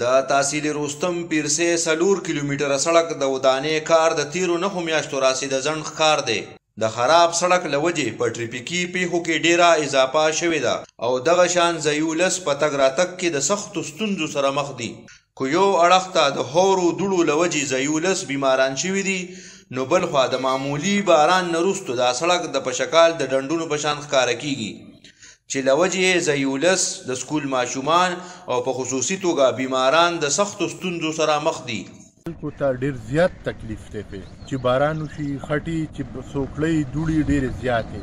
د تحصیل رستم پیرسې 4 کیلومتره سړک د ودانې کار د تیرو 9 میاشتو راځي د ځنډ ښکار دی. د خراب سړک له وجې په ټریفیکي پیښو کې ډیره اضافه شوې ده او دغه شان ځایولس په تګ راتګ کې د سختو ستونزو سره مخ دي. که یو اړخ ته د هورو دوړو له وجې ځایولس بیماران شوي دي، نو بل خوا د معمولي باران نه وروسته دا سړک د پشکال د ډنډونو په شان ښکاره کیږي چې له وجې یې ځایولس د سکول ماشومان او په خصوصي توګه بیماران د سختو ستونزو سره مخ دي. خلکو ته ډېر زیات تکلیف دی چې باران وشي، خټې چې څوکړۍ دوړې ډېرې زیاتې،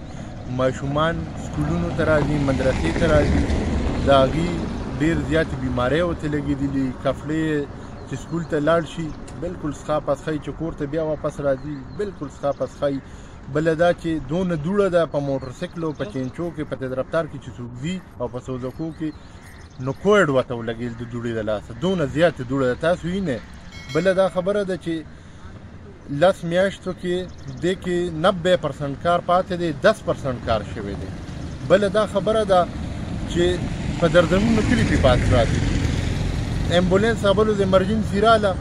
ماشومان سکولونو ته راځي، مدرسې ته راځي، د هغې ډېر زیاتې بیمارۍ ورته لګېدلي. کفلې چې سکول ته لاړ شي بلکل څښا پسخی، چې کور ته بیا واپس راځي بلکل څښا پسخی. بله دا چې دونه دوړه ده په موټر سایکلو، په چینچو کې، په تیز رفتار کې چې څوک ځي او په سوزکو کې، نو کویډ ورته ولګېل د دوړې د لاسه، دونه زیاتې دوړه ده تاسو وینئ. بله دا خبره ده چې 10 میاشتو کې دې کې 90% کار پاتې دی، 10% کار شوی دی. بله دا خبره ده چې په دردنونو کلي کې پاتې راځي. امبولانس اولو د ایمرجنسي راله،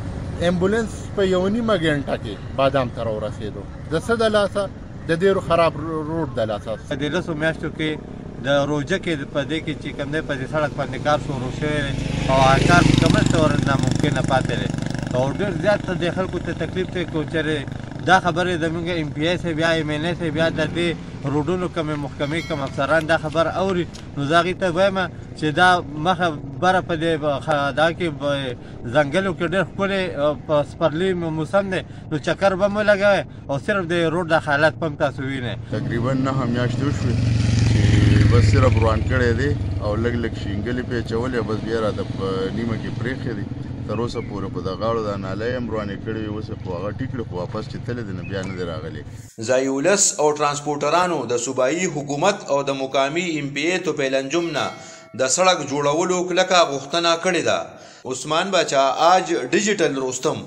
امبولانس په 1.5 غنټه کې بادام ته راورسېدو. د څه د لاسه؟ د ډېرو خراب روډ د لاسه. د 10 میاشتو کې د روژه کې په دې کې چې کوم دی په دې سړک باندې کار شروع شوی دی او هغه کار په کومه ډول ناممکنه پاتې دی او ډېر زیات د خلکو ته تکلیف دی. که چېرې دا خبرې زموږ ایم پی ای صاحب یا ایم این ای صاحب یا د دې روډونو کومې محکمې کوم افسران دا خبر اوري، نو زه هغې ته وایم چې دا مخه بره په دې دا کې ځنګلو کې ډېر ښکلی په سپرلي موسم دی، نو چکر به مو لګوئ او صرف د روډ د حالت په هم تاسو وینئ. تقریبا 9 میاشتې وشوې چې بس صرف روان کړی دی او لږ لږ شینګلې پې اچولې، بس بیا راته په نیمه کې پرېښې دي. تر اوسه پورې په د غاړو د نالۍ هم روانې کړې وې، اوس خو هغه ټیک کړې، خو واپس چې تللی دی نو بیا نه دی راغلی. ځایولس او ټرانسپورټرانو د صوبایي حکومت او د مقامي ایم پی ای توپیلنجم نه د سړک جوړولو کلکه غوښتنه کړې ده. عثمان باچا، آج ډیجیټل رستم.